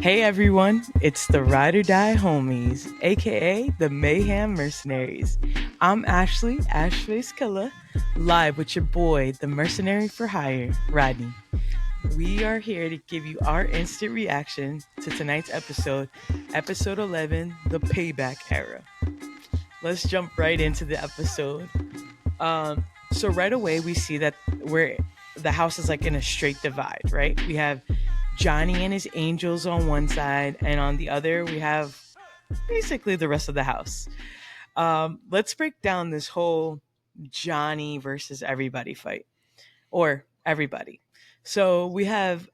Hey everyone, it's the Ride or Die Homies, aka the Mayhem Mercenaries. I'm Ashface Killer, live with your boy, the Mercenary for Hire, Rodney. We are here to give you our instant reaction to tonight's episode, episode 11, The Payback Era. Let's jump right into the episode. So right away we see that we're the house is like in a straight divide, right? We have Johnny and his angels on one side, and on the other we have basically the rest of the house. Let's break down this whole Johnny versus everybody fight, or everybody. So we have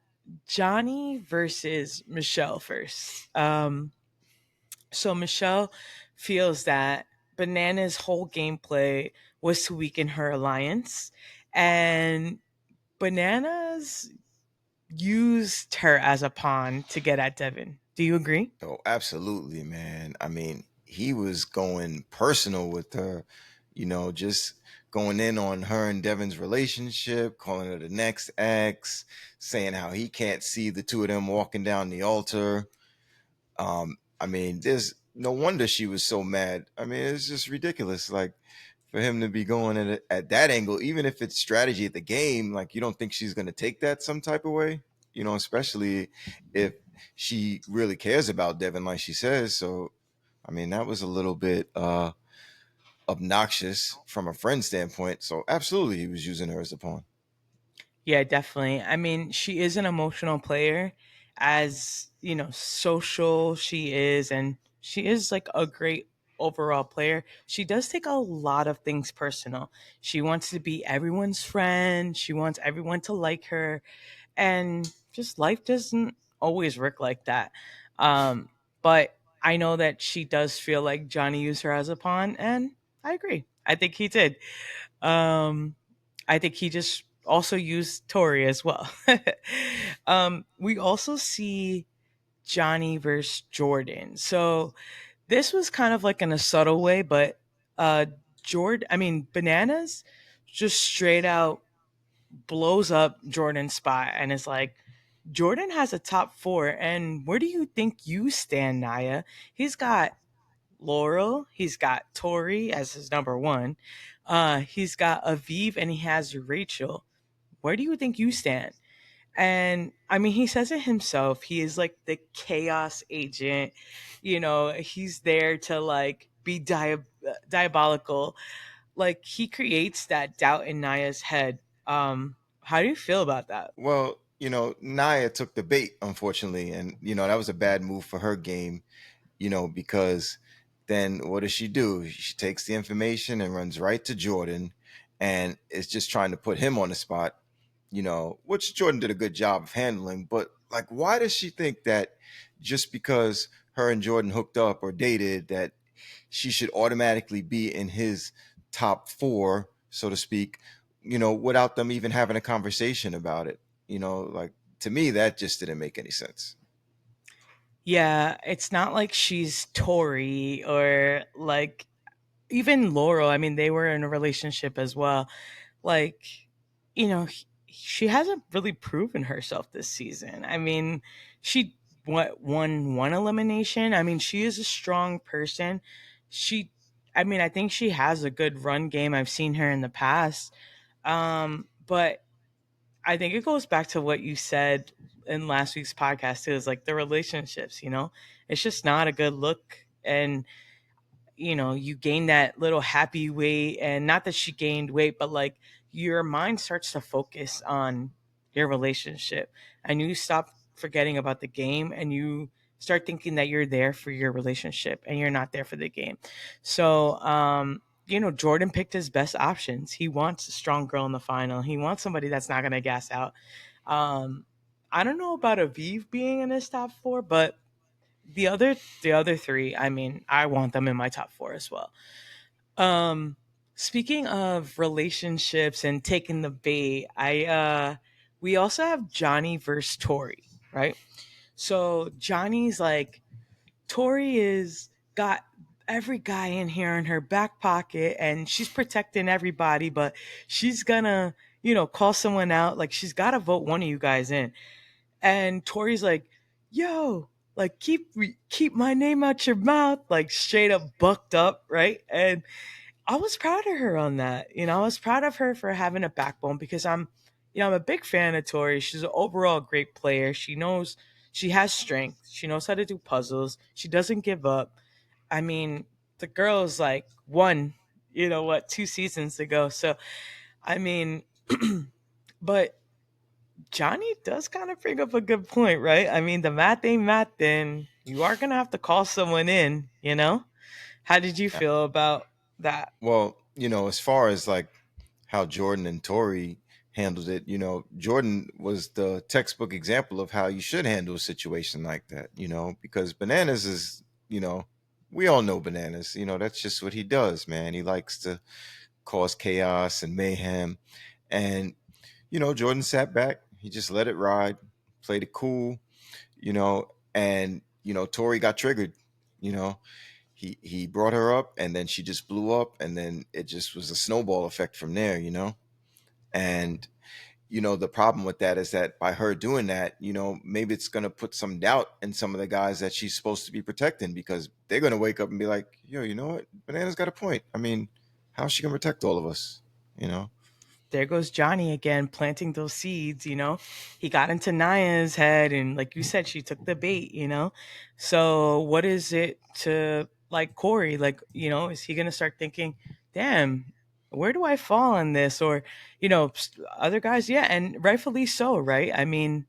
Johnny versus Michelle first. So Michelle feels that Banana's whole gameplay was to weaken her alliance, and Bananas used her as a pawn to get at Devin. Do you agree? Oh, absolutely, man. I mean, he was going personal with her, just going in on her and Devin's relationship, calling her the next ex, saying how he can't see the two of them walking down the altar. I mean, there's no wonder she was so mad. I mean, it's just ridiculous. Like for him to be going at that angle, even if it's strategy at the game, like you don't think she's going to take that some type of way, especially if she really cares about Devin, like she says. So, I mean, that was a little bit obnoxious from a friend standpoint. So, absolutely, he was using her as a pawn. Yeah, definitely. I mean, she is an emotional player, as social she is, and she is like a great overall player. She does take a lot of things personal. She wants to be everyone's friend, she wants everyone to like her, and just life doesn't always work like that. But I know that she does feel like Johnny used her as a pawn, and I agree. I think he did. Um, I think he just also used Tori as well. We also see Johnny versus Jordan. So this was kind of like in a subtle way, but uh Bananas just straight out blows up Jordan's spot and is like, Jordan has a top four, and where do you think you stand, Naya? He's got Laurel, he's got Tori as his number one, he's got Aviv, and he has Rachel. Where do you think you stand? And I mean, he says it himself. He is like the chaos agent. He's there to like be diabolical. Like he creates that doubt in Naya's head. How do you feel about that? Well, Naya took the bait, unfortunately. And, that was a bad move for her game, because then what does she do? She takes the information and runs right to Jordan and is just trying to put him on the spot, which Jordan did a good job of handling. But like, why does she think that just because her and Jordan hooked up or dated, that she should automatically be in his top four, so to speak, without them even having a conversation about it? Like to me, that just didn't make any sense. Yeah, it's not like she's Tori or like even Laurel. I mean, they were in a relationship as well. Like, she hasn't really proven herself this season. I mean, she won one elimination. I mean, she is a strong person. She, I mean, I think she has a good run game. I've seen her in the past. But I think it goes back to what you said in last week's podcast too, is like the relationships, it's just not a good look. And you gain that little happy weight, and not that she gained weight, but like your mind starts to focus on your relationship, and you stop forgetting about the game, and you start thinking that you're there for your relationship and you're not there for the game. So Jordan picked his best options. He wants a strong girl in the final. He wants somebody that's not going to gas out. um I don't know about Aviv being in his top four, but the other three, I mean, I want them in my top four as well. Um, Speaking of relationships and taking the bait, I we also have Johnny versus Tori, right? So Johnny's like, Tori is got every guy in here in her back pocket, and she's protecting everybody, but she's gonna, call someone out. Like she's gotta vote one of you guys in. And Tori's like, yo, like keep my name out your mouth, like straight up bucked up, right? And I was proud of her on that. I was proud of her for having a backbone because I'm a big fan of Tori. She's an overall great player. She has strength. She knows how to do puzzles. She doesn't give up. I mean, the girl's like won, 2 seasons ago. So, I mean, but Johnny does kind of bring up a good point, right? I mean, the math ain't math, then you are going to have to call someone in, you know? How did you Uh, feel about that? Well, as far as like how Jordan and Tori handled it, Jordan was the textbook example of how you should handle a situation like that, because Bananas is, we all know Bananas, that's just what he does, man. He likes to cause chaos and mayhem. And, Jordan sat back, he just let it ride, played it cool, and, Tori got triggered, you know. He brought her up and then she just blew up and then it just was a snowball effect from there, and the problem with that is that by her doing that, maybe it's going to put some doubt in some of the guys that she's supposed to be protecting, because they're going to wake up and be like, yo, you know what, Banana's got a point. I mean, how's she going to protect all of us, you know There goes Johnny again planting those seeds. He got into Naya's head and like you said, she took the bait. So what is it to like Corey? Like, is he gonna start thinking, damn, where do I fall in this? Or, other guys, yeah, and rightfully so, right? I mean,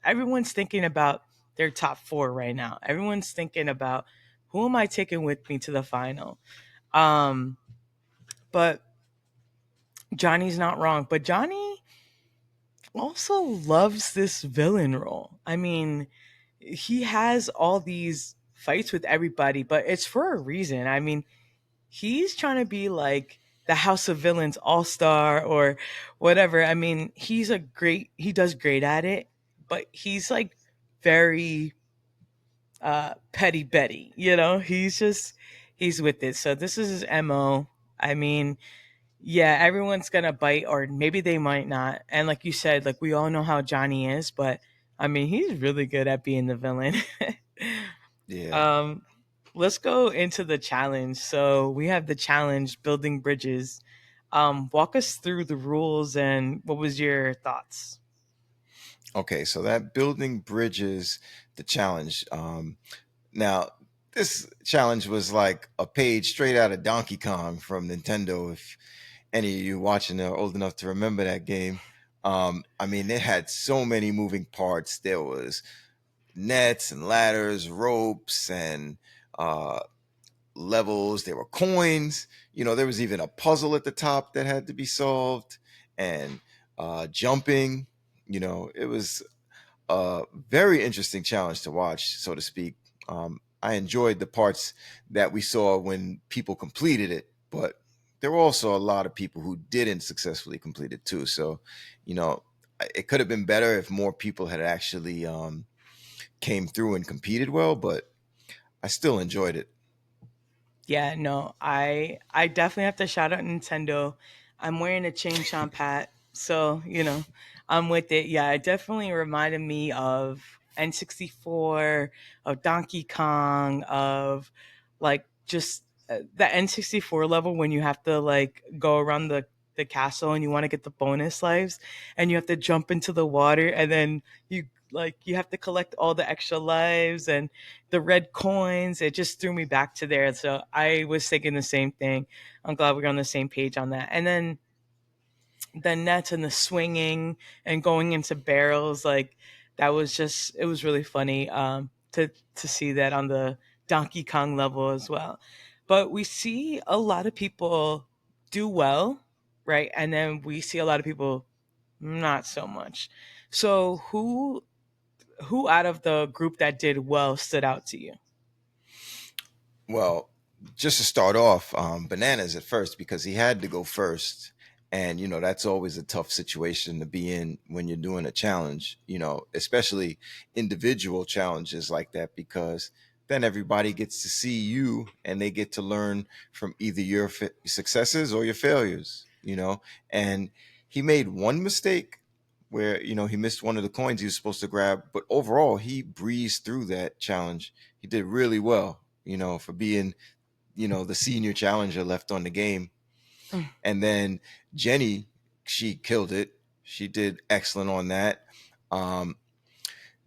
everyone's thinking about their top four right now. Everyone's thinking about who am I taking with me to the final? Um, but Johnny's not wrong. But Johnny also loves this villain role. I mean, he has all these fights with everybody, but it's for a reason. I mean, he's trying to be like the House of Villains all star or whatever. I mean, he does great at it, but he's like very petty Betty, he's with it. So this is his MO. I mean, yeah, everyone's gonna bite, or maybe they might not. And like you said, like we all know how Johnny is, but I mean, he's really good at being the villain. yeah. um, let's go into the challenge. So we have the challenge building bridges. Walk us through the rules and what was your thoughts? Okay, so that building bridges, the challenge. Now, this challenge was like a page straight out of Donkey Kong from Nintendo. If any of you watching are old enough to remember that game, I mean, it had so many moving parts. There was nets and ladders, ropes, and uh, levels. There were coins. There was even a puzzle at the top that had to be solved, and jumping. It was a very interesting challenge to watch, so to speak. I enjoyed the parts that we saw when people completed it, but there were also a lot of people who didn't successfully complete it too. So, you know, it could have been better if more people had actually came through and competed well, but I still enjoyed it. Yeah, no, I definitely have to shout out Nintendo. I'm wearing a Chain Chomp hat, so I'm with it. Yeah, it definitely reminded me of N64, of Donkey Kong, of like just the N64 level when you have to like go around the castle and you want to get the bonus lives and you have to jump into the water and then you have to collect all the extra lives and the red coins. It just threw me back to there. So I was thinking the same thing. I'm glad we're on the same page on that. And then the nets and the swinging and going into barrels, like that was just it was really funny to see that on the Donkey Kong level as well. But we see a lot of people do well, right? And then we see a lot of people not so much. So who out of the group that did well stood out to you? Well, just to start off, Bananas at first, because he had to go first. And, that's always a tough situation to be in when you're doing a challenge, especially individual challenges like that, because then everybody gets to see you and they get to learn from either your successes or your failures. And he made one mistake, where he missed one of the coins he was supposed to grab, but overall he breezed through that challenge. He did really well, for being the senior challenger left on the game. Mm. And then Jenny, she killed it. She did excellent on that. Um,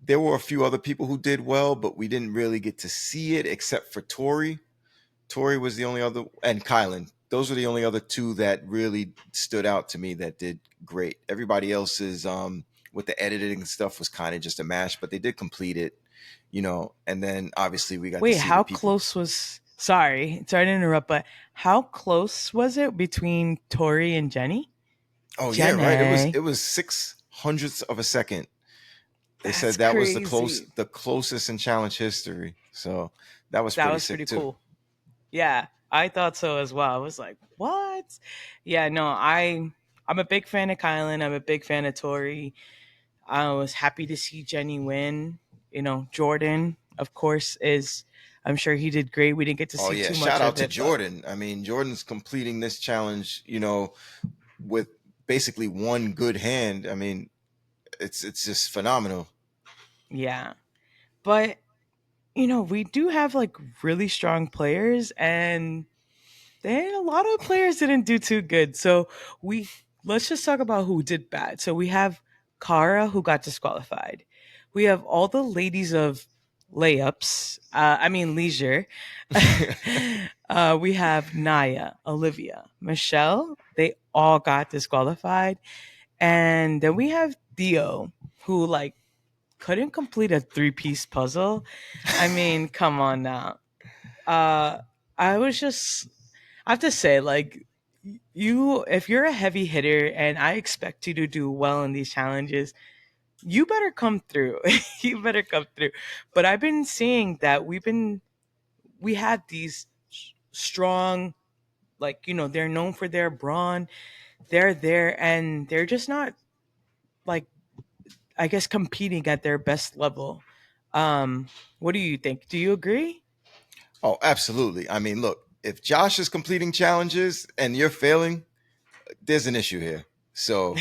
there were a few other people who did well, but we didn't really get to see it except for Tori. Tori was the only other, and Kylan. Those were the only other two that really stood out to me that did great. Everybody else's with the editing and stuff was kind of just a mash, but they did complete it, And then obviously we got to Wait, see the how people. close was? Sorry to interrupt, but how close was it between Tori and Jenny? Oh yeah, right. It Jenny, was 600ths of a second. They that's said that was crazy. the closest in challenge history. So that was That pretty was sick pretty too. cool. Yeah, I thought so as well. I was like, what? Yeah, no, I'm a big fan of Kylan. I'm a big fan of Tori. I was happy to see Jenny win. Jordan, of course, is I'm sure he did great. We didn't get to Oh see yeah, too shout much out of to it, but Jordan. I mean, Jordan's completing this challenge, with basically one good hand. I mean, it's just phenomenal. yeah. But we do have like really strong players, and then a lot of players didn't do too good. So we let's just talk about who did bad. So we have Kara who got disqualified. We have all the ladies of layups. I mean leisure. We have Naya, Olivia, Michelle. They all got disqualified, and then we have Theo who like couldn't complete a three-piece puzzle. I mean, come on now. Uh, I was just I have to say, like, if you're a heavy hitter and I expect you to do well in these challenges, you better come through. You better come through. But I've been seeing that we had these strong, like, they're known for their brawn. They're there and they're just not, like, I guess, competing at their best level. What do you think? Do you agree? Oh, absolutely. I mean, look, if Josh is completing challenges and you're failing, there's an issue here. So,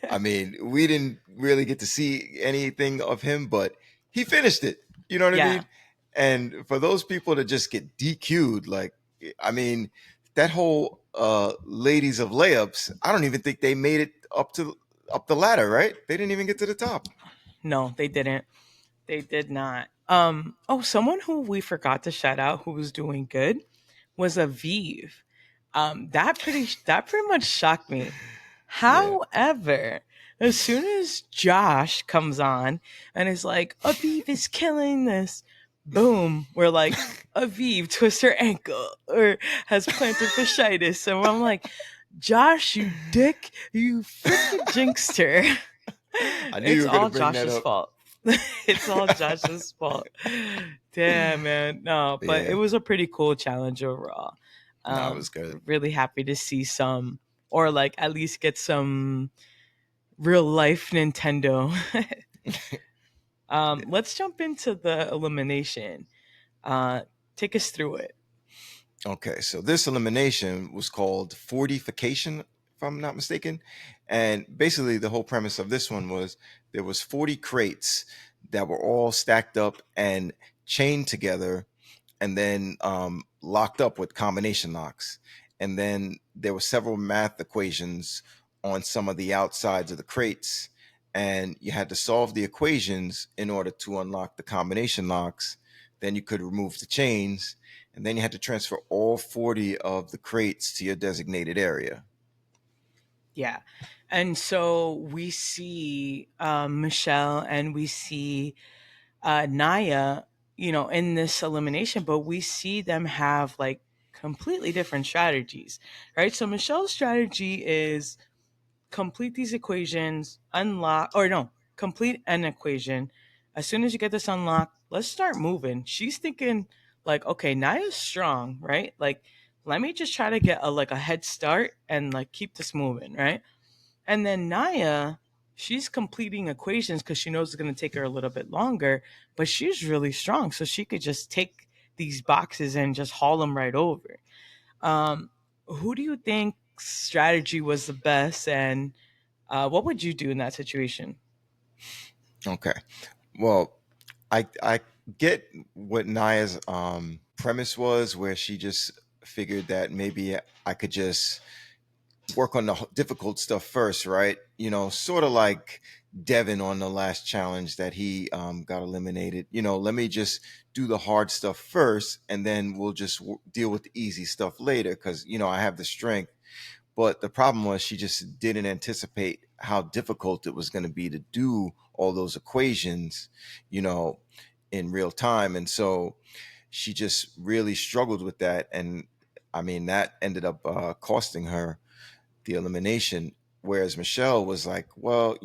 I mean, we didn't really get to see anything of him, but he finished it. You know what I Yeah. mean? And for those people to just get DQ'd, like, I mean, that whole ladies of layups, I don't even think they made it up the ladder, right? They didn't even get to the top. No, they didn't. They did not. Oh, someone who we forgot to shout out who was doing good was Aviv. That pretty much shocked me. Yeah. However, as soon as Josh comes on and is like, Aviv is killing this, boom, we're like, Aviv twists her ankle or has plantar fasciitis. And I'm like, Josh, you dick, you freaking jinxed her. I knew you It's were going to all bring that Josh's up. fault. It's all Josh's fault. Damn, man. No, but it Yeah. was a pretty cool challenge overall. No, it was good. Really happy to see some, or like at least get some real life Nintendo. Let's jump into the elimination. Uh, Take us through it. Okay, so this elimination was called fortification, if I'm not mistaken. And basically the whole premise of this one was there was 40 crates that were all stacked up and chained together and then locked up with combination locks. And then there were several math equations on some of the outsides of the crates. And you had to solve the equations in order to unlock the combination locks. Then you could remove the chains. And then you had to transfer all 40 of the crates to your designated area. Yeah. And so we see Michelle and we see Naya, in this elimination, but we see them have like completely different strategies, right? So Michelle's strategy is complete these equations, unlock, or no, complete an equation. As soon as you get this unlocked, let's start moving. She's thinking like, okay, Naya's strong, right? Like, let me just try to get a head start and like keep this moving, right? And then Naya, she's completing equations because she knows it's going to take her a little bit longer, but she's really strong. So she could just take these boxes and just haul them right over. Who do you think strategy was the best? And What would you do in that situation? Okay. Well, I get what Naya's premise was, where she just figured that maybe I could just work on the difficult stuff first, right? Sort of like Devin on the last challenge that he got eliminated. Let me just do the hard stuff first, and then we'll just deal with the easy stuff later, because I have the strength. But the problem was she just didn't anticipate how difficult it was going to be to do all those equations, you know, in real time. And so she just really struggled with that. And I mean, that ended up costing her the elimination. Whereas Michelle was like, well,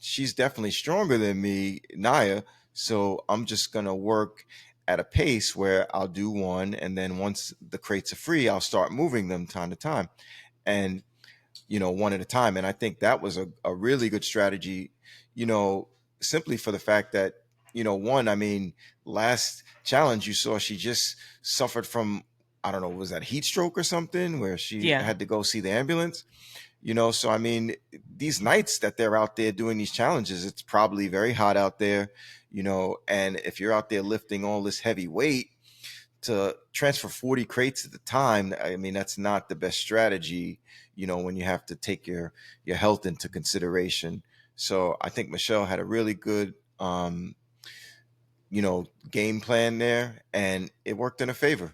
she's definitely stronger than me, Naya. So I'm just going to work at a pace where I'll do one. And then once the crates are free, I'll start moving them time to time. And one at a time. And I think that was a really good strategy, you know, simply for the fact that, one, I mean, last challenge you saw, she just suffered from, I don't know, was that heat stroke or something, where she Yeah. had to go see the ambulance? So I mean, these nights that they're out there doing these challenges, it's probably very hot out there, and if you're out there lifting all this heavy weight, to transfer 40 crates at the time, I mean, that's not the best strategy, when you have to take your health into consideration. So I think Michelle had a really good game plan there, and it worked in her favor.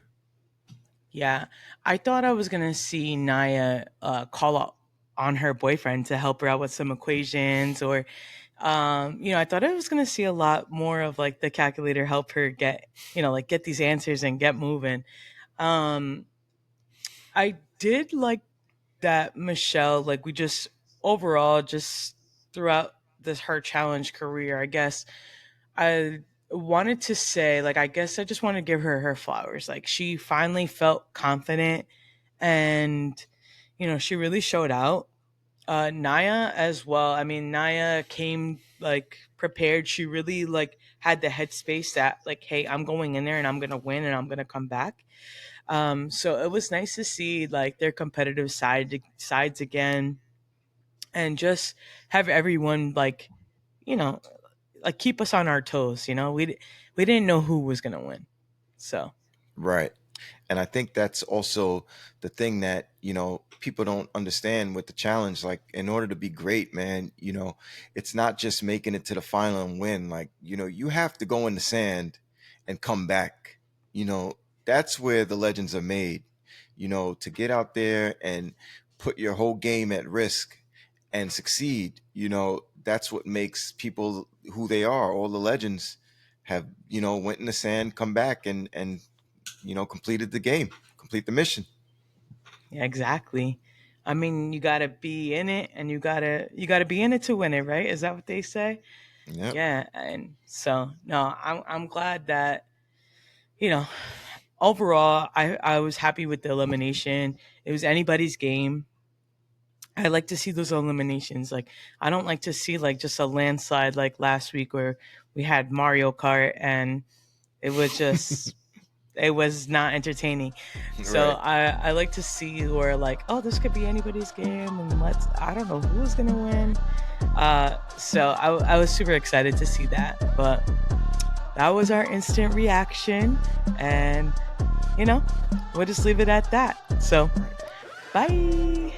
Yeah, I thought I was gonna see Naya call out on her boyfriend to help her out with some equations, or I thought I was gonna see a lot more of like the calculator help her get, like get these answers and get moving. Um, I did like that Michelle, like we just overall just throughout this her challenge career, I guess I wanted to say, like, I guess I just want to give her her flowers. Like, she finally felt confident and, she really showed out. Naya as well. I mean, Naya came like prepared. She really like had the headspace that like, hey, I'm going in there and I'm gonna win and I'm gonna come back. So it was nice to see like their competitive sides again, and just have everyone like, you know, like keep us on our toes. We didn't know who was gonna win, so Right. And I think that's also the thing that, people don't understand with the challenge. Like, in order to be great, man, it's not just making it to the final and win. Like, you have to go in the sand and come back. You know, that's where the legends are made, to get out there and put your whole game at risk and succeed. That's what makes people who they are. All the legends have, went in the sand, come back, and completed the game, complete the mission. yeah, exactly. I mean, you gotta be in it, and you gotta be in it to win it, right? Is that what they say? Yep. Yeah, and so no, I'm glad that you know overall I was happy with the elimination. It was anybody's game. I like to see those eliminations. Like, I don't like to see like just a landslide like last week where we had Mario Kart and it was just it was not entertaining. So Right. I like to see where like, oh, this could be anybody's game, and I don't know who's gonna win. So I was super excited to see that. But that was our instant reaction, and you know we'll just leave it at that. So Right. bye.